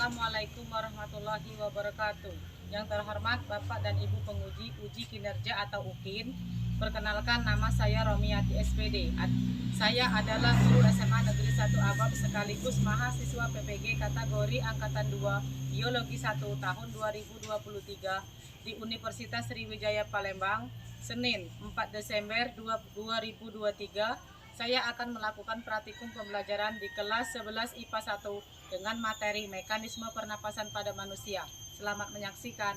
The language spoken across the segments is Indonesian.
Assalamualaikum warahmatullahi wabarakatuh. Yang terhormat Bapak dan Ibu penguji uji kinerja atau UKIN, perkenalkan nama saya Romiati SPD. Saya adalah guru SMA Negeri 1 Abab sekaligus mahasiswa PPG kategori Angkatan 2 Biologi 1 tahun 2023 di Universitas Sriwijaya Palembang, Senin 4 Desember 2023. Saya akan melakukan praktikum pembelajaran di kelas 11 IPA 1 dengan materi mekanisme pernapasan pada manusia. Selamat menyaksikan.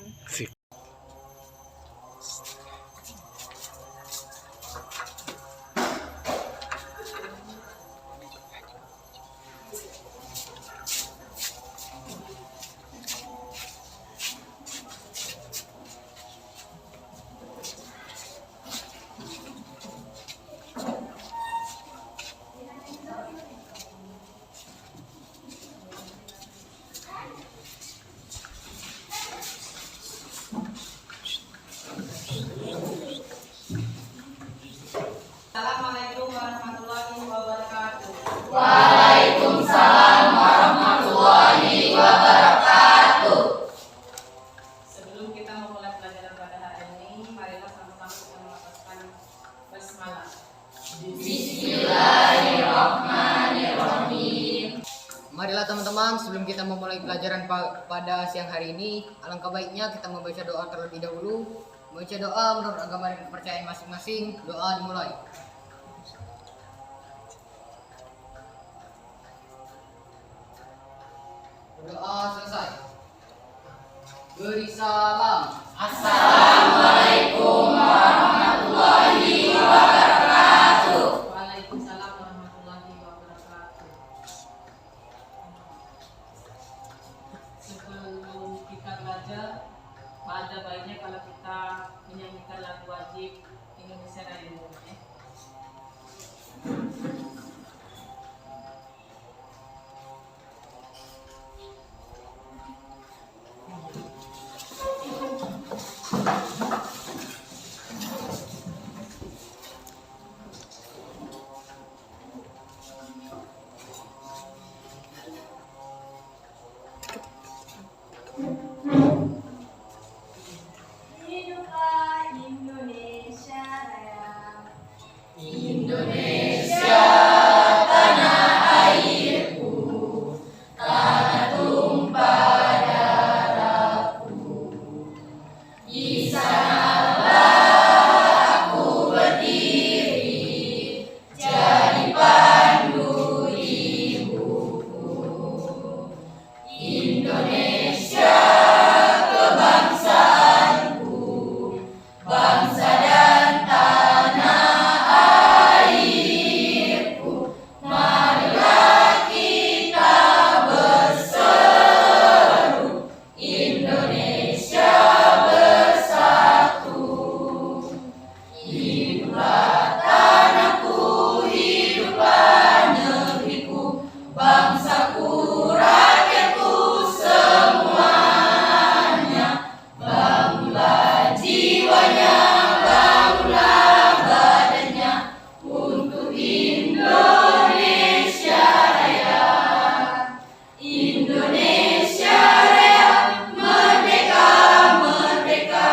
Assalamualaikum warahmatullahi wabarakatuh. Waalaikumsalam warahmatullahi wabarakatuh. Sebelum kita memulai pelajaran pada hari ini, marilah sama-sama kita melafazkan basmalah. Bismillahirrahmanirrahim. Marilah teman-teman, sebelum kita memulai pelajaran pada siang hari ini, alangkah baiknya kita membaca doa terlebih dahulu. Membaca doa menurut agama dan kepercayaan masing-masing. Doa dimulai. Doa selesai. Beri salam. Assalamualaikum warahmatullahi wabarakatuh. Waalaikumsalam warahmatullahi wabarakatuh. Sebelum kita belajar, ada baiknya kalau kita menyanyikan lagu wajib Indonesia Raya dulu, ya. Hiduplah Indonesia Raya. Indonesia tanah airku, tanah tumpah darahku. Di sanalah aku berdiri, jadi pandu ibuku. Indonesia kebangsaanku, bangsa dan tanah airku. Marilah kita berseru, Indonesia bersatu. Hiduplah tanahku, hiduplah negeriku, bangsaku, rakyatku semuanya. Bangunlah jiwanya, bangunlah badannya untuk Indonesia Raya. Indonesia Raya, merdeka, merdeka,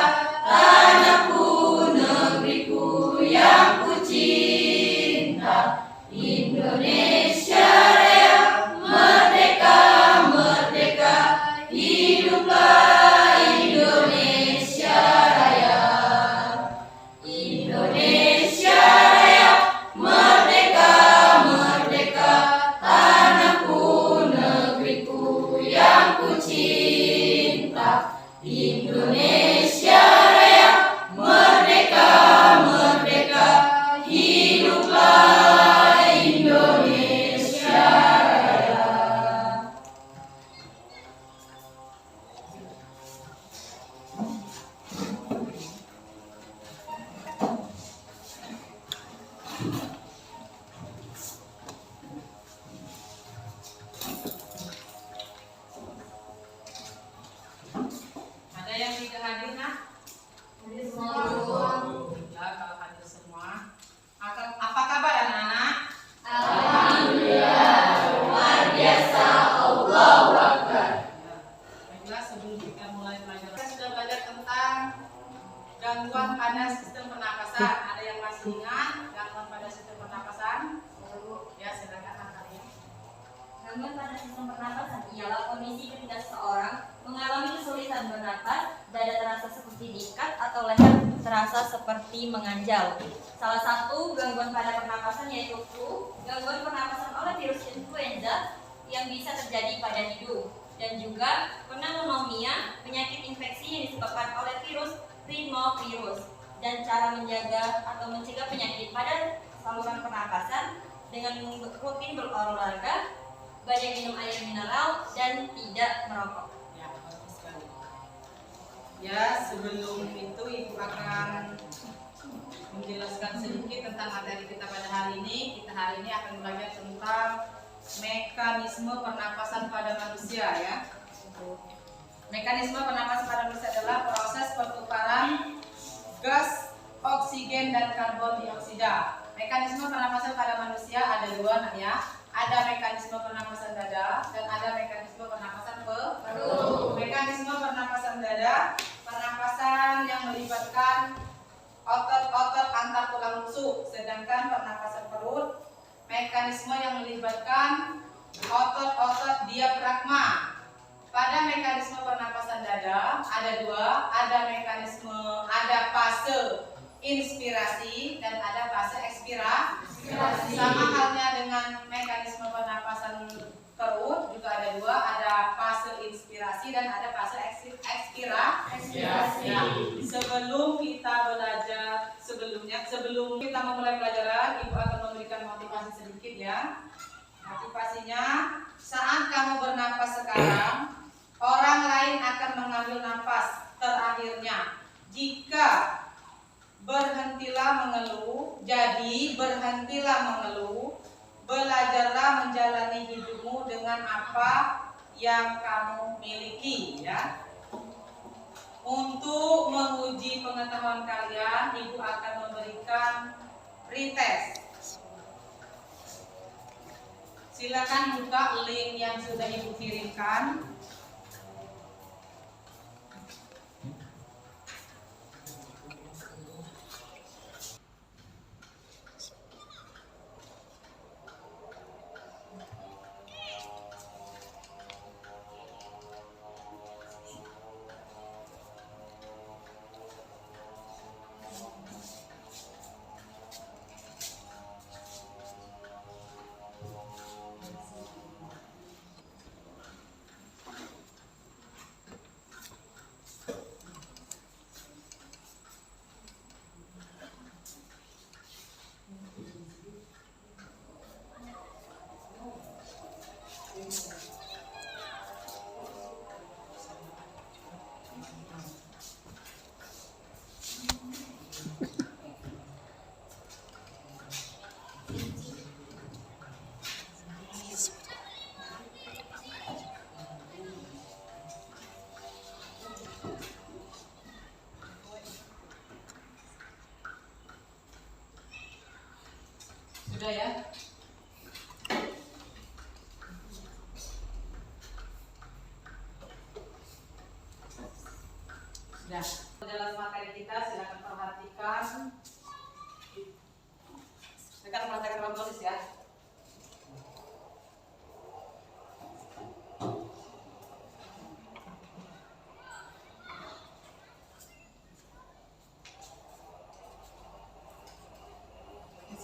tanahku, negeriku yang ku cinta. Indonesia Raya, merdeka, merdeka, hiduplah Indonesia Raya. Indonesia Raya, merdeka, merdeka, tanahku, negeriku yang ku cinta. Indonesia Raya, merdeka, merdeka, hiduplah Indonesia Raya. Ada yang tidak hadir, nah? Hadir semua. Ya, kalau hadir semua. Apa kabar anak-anak? Alhamdulillah, luar biasa, Allahu Akbar. Ya, gangguan pada sistem pernapasan. Ada yang masih ingat gangguan pada sistem pernapasan? Ya, silakan Natalia. Gangguan pada sistem pernapasan ialah kondisi ketika seseorang mengalami kesulitan bernapas, dada terasa seperti diikat atau leher terasa seperti menganjal. Salah satu gangguan pada pernapasan yaitu flu, gangguan pernapasan oleh virus influenza yang bisa terjadi pada hidung, dan juga pneumonia, penyakit infeksi yang disebabkan oleh virus rhinovirus. Dan cara menjaga atau mencegah penyakit pada saluran pernapasan dengan rutin berolahraga, banyak minum air mineral, dan tidak merokok. Ya, bagus sekali. Ya, sebelum itu Ibu akan menjelaskan sedikit tentang materi kita pada hari ini. Kita hari ini akan belajar tentang mekanisme pernapasan pada manusia ya. Mekanisme pernapasan pada manusia adalah proses pertukaran gas, oksigen, dan karbon dioksida. Mekanisme pernapasan pada manusia ada dua ya. Ada mekanisme pernapasan dada dan ada mekanisme pernapasan perut. Mekanisme pernapasan dada, pernapasan yang melibatkan otot-otot antar tulang rusuk, sedangkan pernapasan perut, mekanisme yang melibatkan otot-otot diafragma. Pada mekanisme pernapasan dada ada dua, ada fase inspirasi dan ada fase ekspirasi. Sama halnya dengan mekanisme pernapasan perut juga ada dua, ada fase inspirasi dan ada fase ekspirasi. Ya, sebelum kita belajar sebelum kita memulai pelajaran, Ibu akan memberikan motivasi sedikit ya. Motivasinya, saat kamu bernapas sekarang, orang lain akan mengambil napas terakhirnya. Jika berhentilah mengeluh, jadi berhentilah mengeluh, belajarlah menjalani hidupmu dengan apa yang kamu miliki ya. Untuk menguji pengetahuan kalian, Ibu akan memberikan pretest. Silakan buka link yang sudah Ibu kirimkan. Sudah ya? Sudah. Dalam materi kita silakan perhatikan. Silakan perhatikan dalam tulis ya.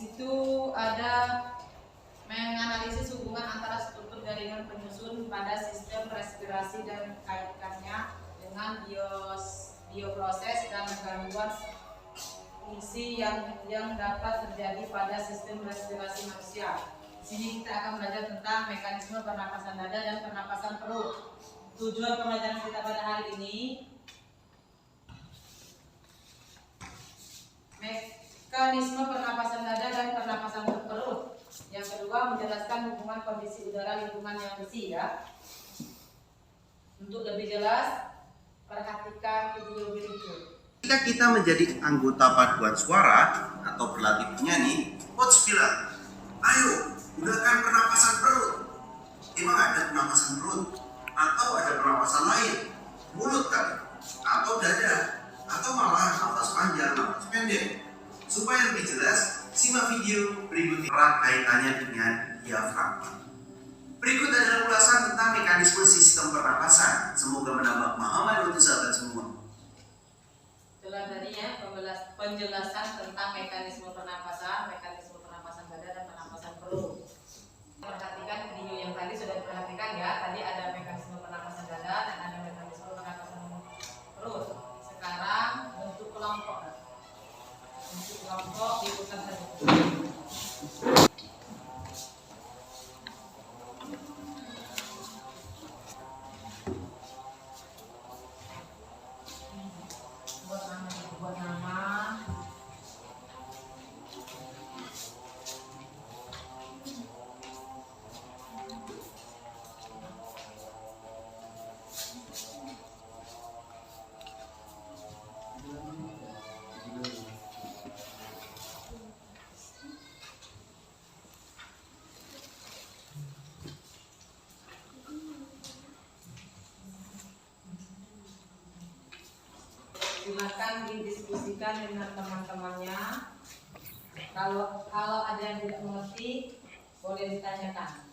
Itu ada menganalisis hubungan antara struktur jaringan penyusun pada sistem respirasi dan kaitannya dengan bioproses dan gangguan fungsi yang dapat terjadi pada sistem respirasi manusia. Di sini kita akan belajar tentang mekanisme pernapasan dada dan pernapasan perut. Tujuan pembelajaran kita pada hari ini mekanisme pernapasan dada dan pernapasan perut. Yang kedua, menjelaskan hubungan kondisi udara lingkungan yang bersih ya. Untuk lebih jelas, perhatikan video berikut. Ketika kita menjadi anggota paduan suara atau berlatih menyanyi, coach bilang, ayo gunakan pernapasan perut. Emang ada pernapasan perut? Atau ada pernapasan lain? Mulut kan? Atau dada? Atau malah nafas istilahnya dengan diafragma. Berikut adalah ulasan tentang mekanisme sistem pernapasan. Semoga menambah pemahaman untuk sahabat semua. Itulah tadi ya penjelasan tentang mekanisme pernapasan dada dan pernapasan perut. Perhatikan video yang tadi sudah diperhatikan ya. Tadi ada mekanisme pernapasan dada dan ada mekanisme pernapasan perut. Sekarang bentuk kelompok. Bentuk kelompok diputar satu. Buat nama. Silakan didiskusikan dengan teman-temannya. Kalau ada yang tidak mengerti, boleh ditanyakan.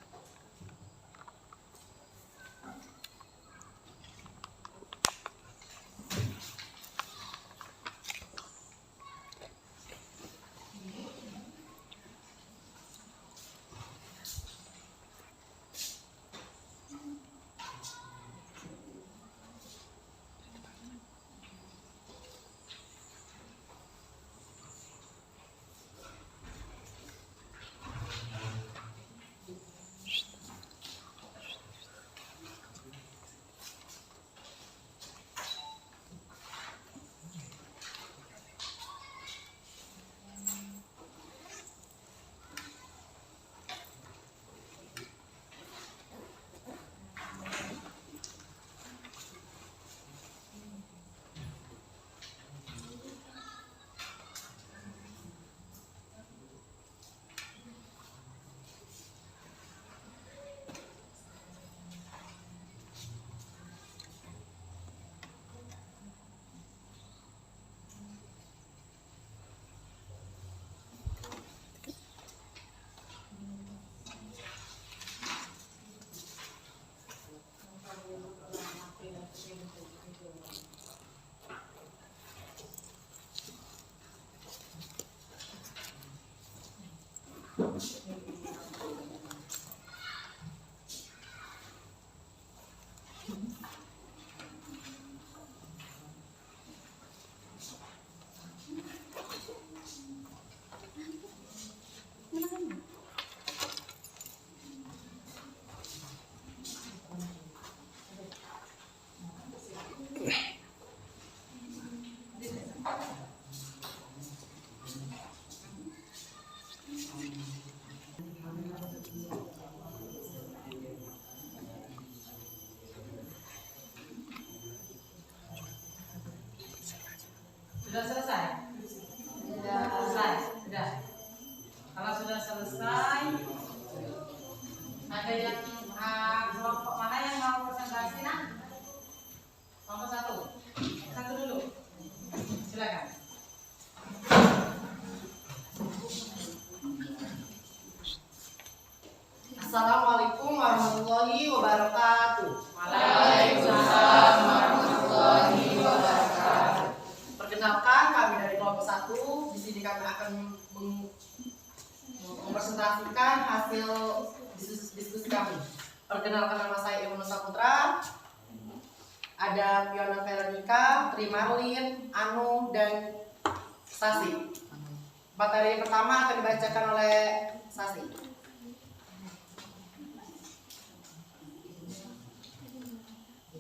Sudah selesai? Sudah selesai? Sudah. Kalau sudah selesai, ada yang kelompok mana yang mau presentasi nah? Kelompok satu. Satu dulu. Silakan. Assalamualaikum warahmatullahi wabarakatuh. Waalaikumsalam warahmatullahi wabarakatuh. Perkenalkan, kami dari kelompok 1. Di sini kami akan mempresentasikan hasil diskusi kami. Perkenalkan, nama saya Ibnu Saputra. Ada Fiona Veronica, Tri Marlin, Anu, dan Sasi. Materi yang pertama akan dibacakan oleh Sasi.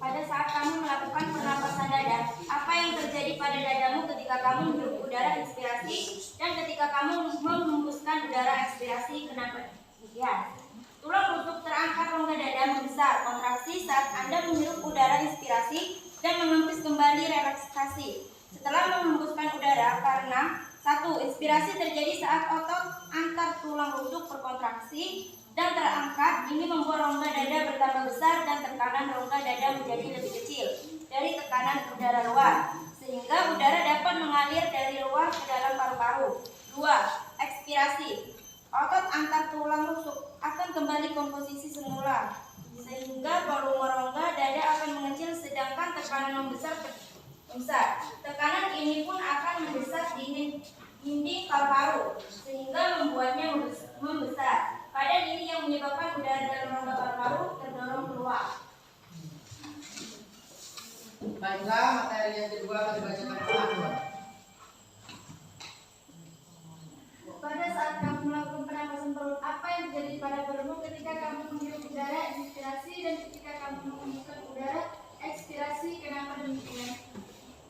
Pada saat kamu melakukan pernapasan dada, apa yang terjadi pada dadamu ketika kamu menghirup udara inspirasi dan ketika kamu menghembuskan udara ekspirasi ke nafas? Ya. Tulang rusuk terangkat, rongga dada membesar, kontraksi saat Anda menghirup udara inspirasi dan mengempis kembali relaksasi. Setelah menghembuskan udara karena 1. Inspirasi terjadi saat otot antar tulang rusuk berkontraksi dan terangkat. Ini membuat rongga dada bertambah besar dan tekanan rongga dada menjadi lebih kecil dari tekanan udara luar, sehingga udara dapat mengalir dari luar ke dalam paru-paru. 2. Ekspirasi. otot antar tulang rusuk akan kembali ke posisi semula, sehingga volume rongga dada akan mengecil sedangkan tekanan membesar. Tekanan ini pun akan mendesak dinding paru-paru sehingga membuatnya membesar. Keadaan ini yang menyebabkan udara dalam rongga paru-paru terdorong keluar. Baiklah, materi yang kedua akan dibacakan oleh Anwar. Pada saat kamu melakukan pernapasan perut, apa yang terjadi pada perutmu ketika kamu menghirup udara inspirasi dan ketika kamu menghembuskan udara ekspirasi? Kenapa demikian?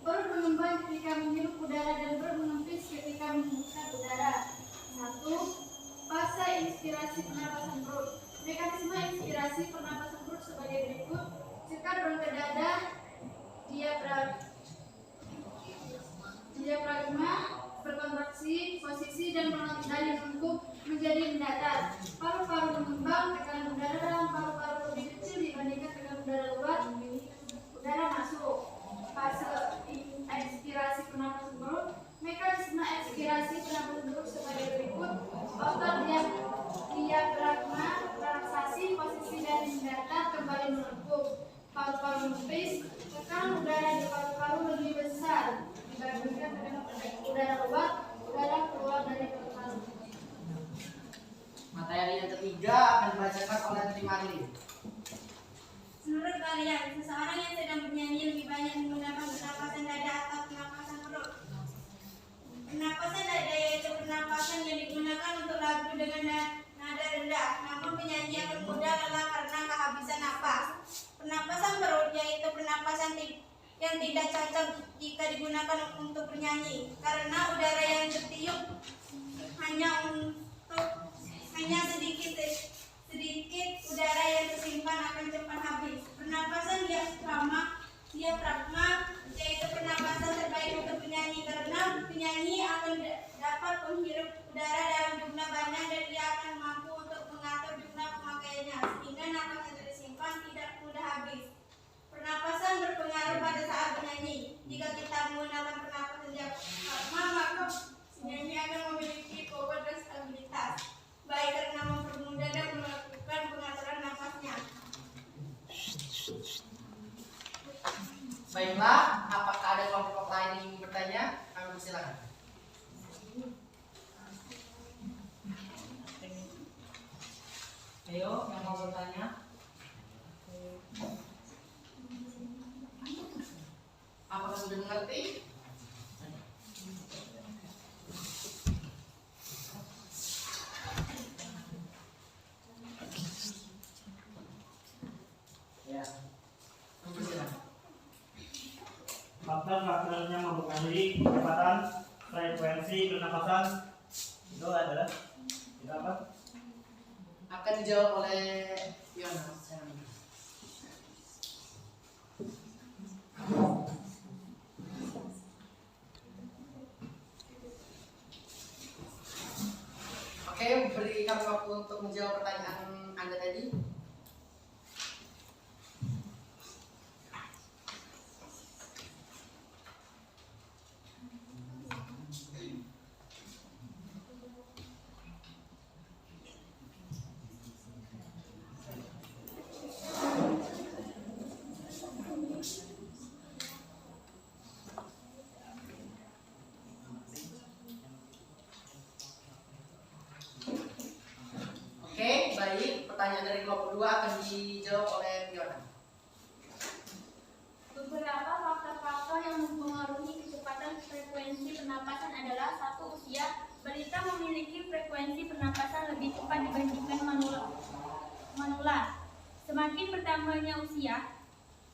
Perut mengembang ketika menghirup udara dan perut menempis ketika menghembuskan udara. 1. Fase inspirasi pernapasan perut. Mekanisme inspirasi pernapasan perut sebagai berikut. Cekat rongga dada, diafragma berkontraksi, posisi dan melengkung menjadi mendatar. Paru-paru mengembang, tekanan udara dalam paru-paru lebih kecil dibandingkan tekanan udara luar. Udara masuk. Fase ekspirasi pernapasan perut. Mekanisme ekspirasi pernapasan perut sebagai berikut. Otot diafragma relaksasi, posisi dan mendatar kembali melengkung. Paru-paru menepis, tekanan udara di paru-paru lebih besar dibandingkan tekanan udara luar, udara keluar dari paru-paru. Materi yang ketiga akan dibacakan oleh Trimarli. Menurut kalian, seseorang yang sedang bernyanyi lebih banyak menggunakan pernapasan dada atau pernapasan perut? Pernapasan dada yaitu pernapasan yang digunakan untuk lagu dengan nada rendah, namun penyanyi akan mudah lelah karena kehabisan napas. Pernapasan perut yaitu pernapasan yang tidak cocok jika digunakan untuk bernyanyi, karena udara yang tertiup hanya sedikit udara yang tersimpan akan cepat habis. Pernapasan diafragma yaitu pernapasan terbaik untuk penyanyi, karena penyanyi akan dapat menghirup udara dalam jumlah banyak dan dia akan mampu untuk mengatur jumlah pemakaiannya sehingga napas yang tersimpan tidak mudah habis. Pernapasan berpengaruh pada saat bernyanyi. Jika kita menggunakan pernapasan diafragma, maka penyanyi akan memiliki bobot dan stabilitas, baik karena mempermudah dan melakukan pengaturan napasnya. Baiklah, apakah ada kelompok lain yang ingin bertanya? Kami persilakan. Ayo, yang mau bertanya. Apakah sudah mengerti? Ya, kami persilakan. Faktor-faktor yang mempengaruhi kecepatan frekuensi pernapasan itu adalah apa? Akan dijawab oleh Fiona. Oke, beri kami waktu untuk menjawab pertanyaan Anda tadi. Oke, baik. Pertanyaan dari kelompok 2 akan dijawab oleh Fiona. Beberapa faktor-faktor yang mempengaruhi kecepatan frekuensi pernapasan adalah: 1. Usia. Balita memiliki frekuensi pernapasan lebih cepat dibandingkan manula. Semakin bertambahnya usia,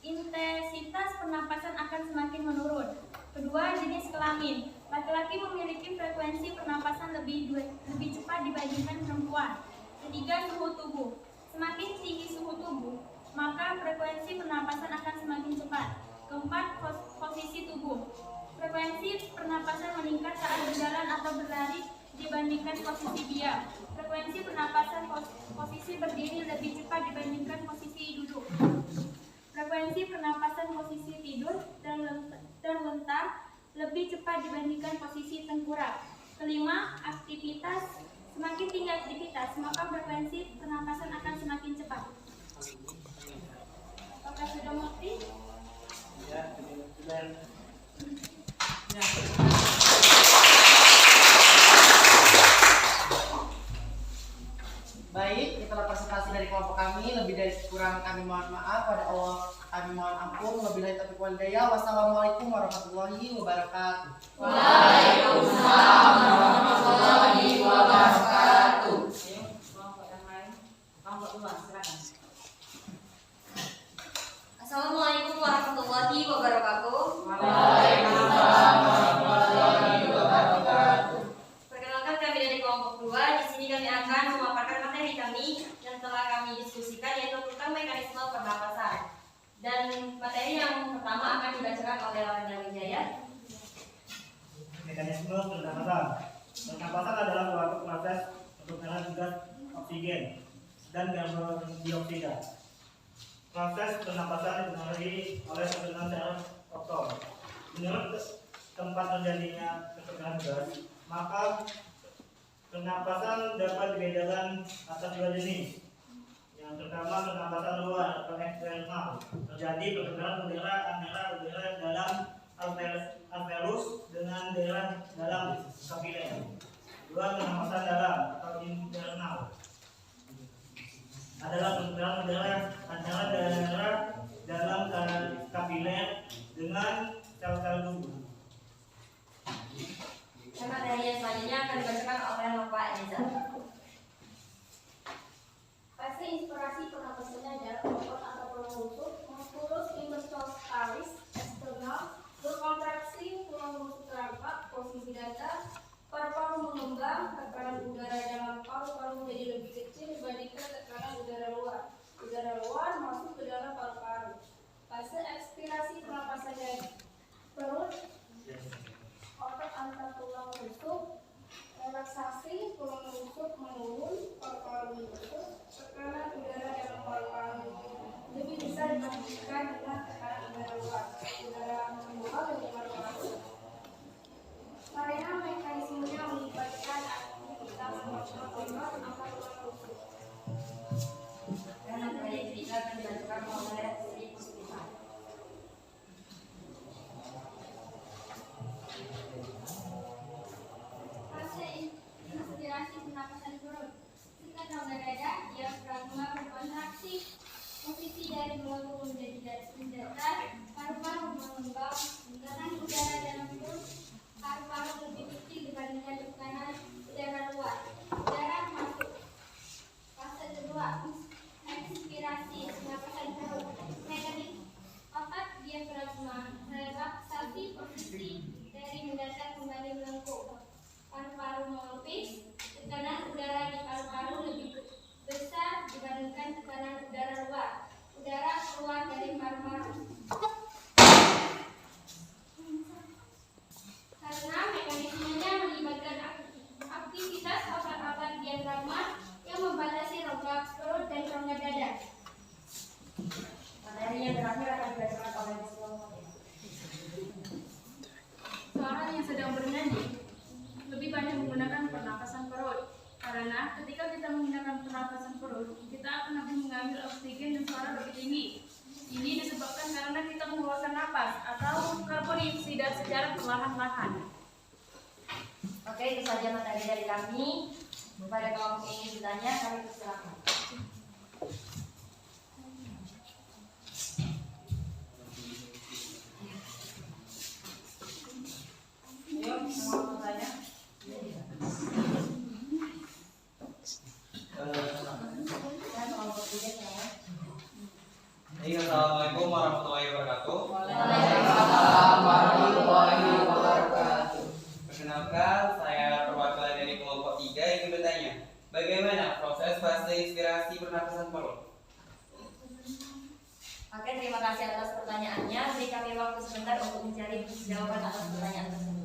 intensitas pernapasan akan semakin menurun. Kedua, jenis kelamin. Laki-laki memiliki frekuensi pernapasan lebih cepat dibandingkan perempuan. Ketiga, suhu tubuh. Semakin tinggi suhu tubuh, maka frekuensi pernapasan akan semakin cepat. Keempat, posisi tubuh. Frekuensi pernapasan meningkat saat berjalan atau berlari dibandingkan posisi diam. Frekuensi pernapasan posisi berdiri lebih cepat dibandingkan posisi duduk. Frekuensi pernapasan posisi tidur terlentang lebih cepat dibandingkan posisi tengkurap. Kelima, aktivitas Semakin tinggi aktivitas, maka frekuensi pernapasan akan semakin cepat. Apakah sudah mengerti? Ya, sudah. Baik, itulah presentasi dari kelompok kami. Lebih dari kurang kami mohon maaf. Pada Allah kami mohon ampun. Wabillahi taufiq wal hidayah. Wassalamualaikum warahmatullahi wabarakatuh. Waalaikumsalam warahmatullahi wabarakatuh. Ayo, kelompok yang lain. Kelompok 2, silakan. Assalamualaikum warahmatullahi wabarakatuh. Waalaikumsalam warahmatullahi wabarakatuh. Perkenalkan kami dari kelompok 2. Di sini kami akan memaparkan materi kami yang telah kami diskusikan, yaitu tentang mekanisme pernapasan. Dan materi yang pertama akan dibacakan oleh Lawan Wijaya. Mekanisme pernapasan. Pernapasan adalah suatu proses untuk mengelola gas oksigen dan karbon dioksida. Proses pernapasan dipengaruhi oleh tekanan dalam faktor. Menurut tempat terjadinya tekanan gas, maka pernapasan dapat dibedakan atas dua jenis. Yang pertama, pernapasan luar atau eksternal, terjadi pertukaran udara antara udara dalam alveolus dengan udara dalam kapiler. Dua, pernapasan dalam atau internal adalah pertukaran udara antara udara dalam kapiler dengan sel-sel tubuh. Dan materi yang selanjutnya akan dibacakan oleh Bapak Eliza. Fase inspirasi pernapasannya adalah otot atau tulang rusuk, musculus intercossalis eksternal, berkontraksi, tulang rusuk terangkat, posisi datar, paru-paru mengembang, tekanan udara dalam paru-paru menjadi lebih kecil dibandingkan tekanan udara luar. Udara luar masuk ke dalam paru-paru. Fase ekspirasi pernapasannya perut, otot antar tulang rusuk, relaksasi, tulang rusuk menurun, paru-paru membentuk, tekanan udara dalam paru-paru lebih besar dibandingkan dengan tekanan udara luar. Udara keluar dari paru-paru karena mekanismenya melibatkan aktivitas otot antar tulang rusuk. Dan materi yang ketiga akan dibacakan oleh Sri Puspita. Fase inspirasi pernapasan perut. Ketika rongga dada, diafragma berkontraksi, posisi dari melengkung menjadi garis datar, paru-paru mengembang, tekanan udara dalam perut, paru-paru lebih kecil dibandingkan tekanan udara luar. Udara masuk. Fase kedua, ekspirasi pernapasan perut. Mekanik otot diafragma, relaksasi posisi dari mendatar kembali melengkung. Paru-paru mengempis, tekanan udara di paru-paru lebih besar dibandingkan tekanan udara luar. Udara keluar dari paru-paru. Karena mekanismenya melibatkan aktivitas otot-otot diafragma yang membatasi rongga perut dan rongga dada. Materi yang terakhir akan dibacakan oleh Muslim. Seorang yang sedang bernyanyi lebih banyak menggunakan pernapasan perut, karena ketika kita menggunakan pernapasan perut, kita akan lebih mengambil oksigen dan suara lebih tinggi. Ini disebabkan karena kita mengeluarkan napas atau karbon dioksida secara perlahan-lahan. Oke, itu saja materi dari kami. Pada kelompok ini bertanya, kami persilakan. Ayo, semua bertanya. Dan kelompok 3 saya. Assalamualaikum warahmatullahi wabarakatuh. Waalaikumsalam warahmatullahi wabarakatuh. Perkenalkan, saya perwakilan dari kelompok 3 yang bertanya, bagaimana proses fase inspirasi pernapasan perut? Oke, terima kasih atas pertanyaannya. Beri kami waktu sebentar untuk mencari jawaban atas pertanyaan tersebut.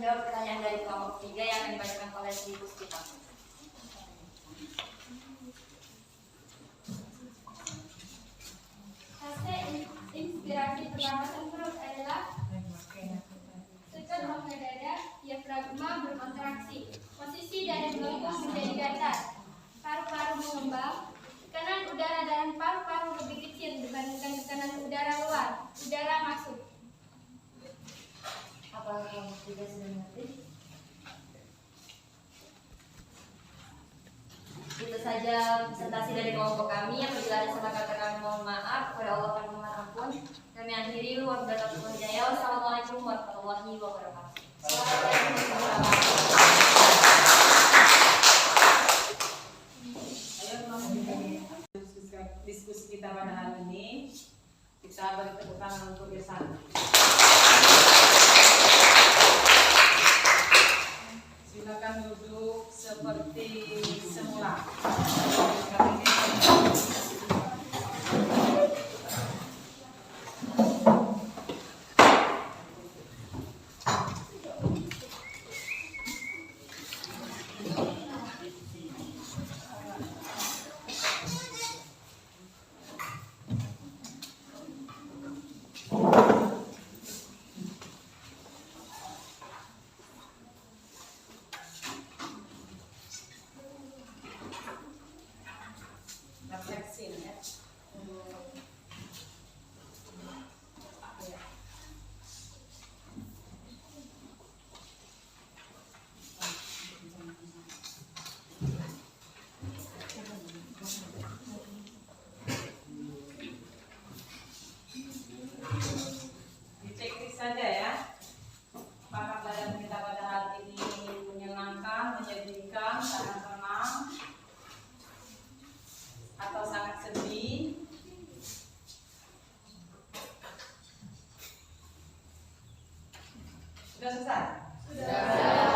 menjawab pertanyaan dari kelompok 3 yang akan dibacakan oleh Sri Puspita. Fase inspirasi pernapasan perut adalah tekan rongga dada, diafragma berkontraksi, posisi dada melengkung menjadi datar, paru-paru mengembang, tekanan udara dalam paru-paru lebih kecil dibandingkan tekanan udara luar, udara masuk. Apakah kelompok 3 sudah mengerti? Itu saja presentasi dari kelompok kami. Apabila ada salah kata kami mohon maaf, kepada Allah kami mohon ampun. Kami akhiri, wassalamualaikum warahmatullahi wabarakatuh. Diskusi kita pada hari ini, kita beri tepuk tangan untuk Irsan. Silakan duduk seperti semula. Refleksi ya. Dicek saja ya. Apakah badan kita pada hari ini menyenangkan, menyedihkan, sangat tenang, atau sangat sedih? Sudah selesai? Sudah.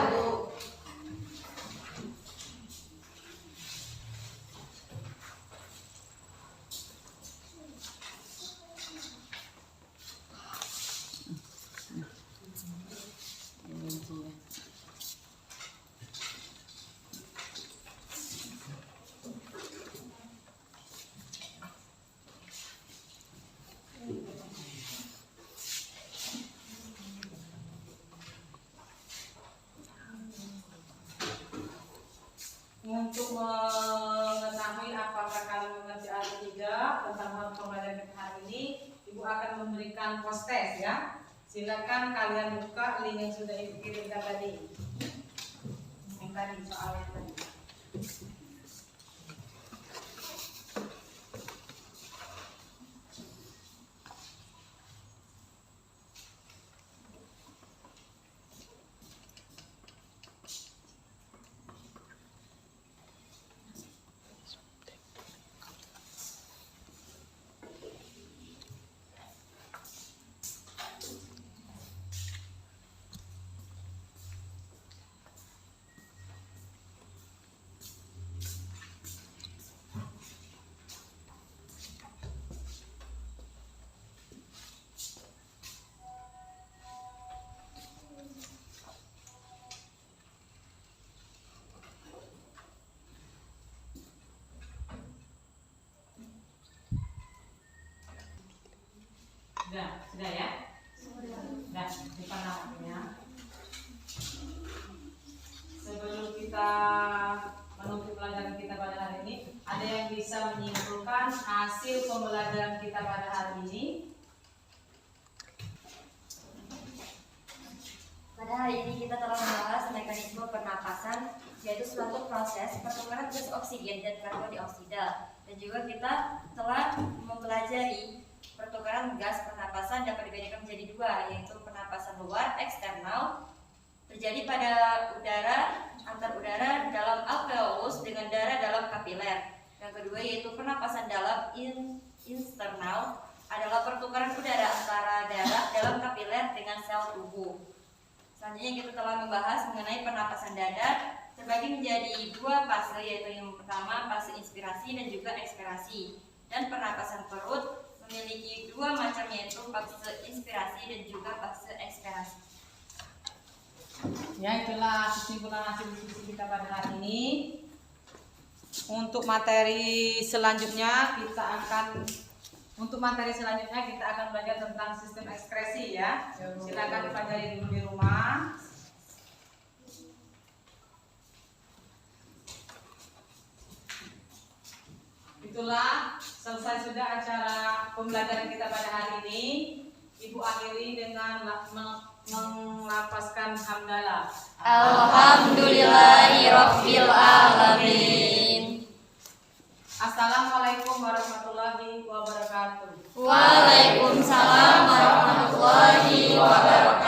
Untuk mengetahui apakah kalian mengerti atau tidak tentang hal pembelajaran kita hari ini, Ibu akan memberikan post test ya. Silakan kalian buka link yang sudah Ibu kirimkan tadi. Yang tadi soalnya tadi. Sudah ya? Sudah, bukan namanya. Sebelum kita menutup pelajaran kita pada hari ini, ada yang bisa menyimpulkan hasil pembelajaran kita pada hari ini? Pada hari ini kita telah membahas mekanisme pernapasan, yaitu suatu proses pertukaran gas oksigen dan karbon dioksida. Dan juga kita telah mempelajari pertukaran gas pernapasan dapat dibedakan menjadi dua, yaitu pernapasan luar eksternal terjadi pada udara, antar udara dalam alveolus dengan darah dalam kapiler. Yang kedua yaitu pernapasan dalam internal adalah pertukaran udara antara darah dalam kapiler dengan sel tubuh. Selanjutnya kita telah membahas mengenai pernapasan dada terbagi menjadi dua fase, yaitu yang pertama fase inspirasi dan juga ekspirasi. Dan pernapasan perut memiliki dua macam, yaitu fase inspirasi dan juga fase ekspirasi. Ya, itulah kesimpulan hasil diskusi kita pada hari ini. Untuk materi selanjutnya kita akan belajar tentang sistem ekspresi ya. Silakan dipelajari dulu di rumah. Itulah selesai sudah acara pembelajaran kita pada hari ini. Ibu akhiri dengan melafazkan hamdalah. Alhamdulillahirabbil alamin. Assalamualaikum warahmatullahi wabarakatuh. Waalaikumsalam warahmatullahi wabarakatuh.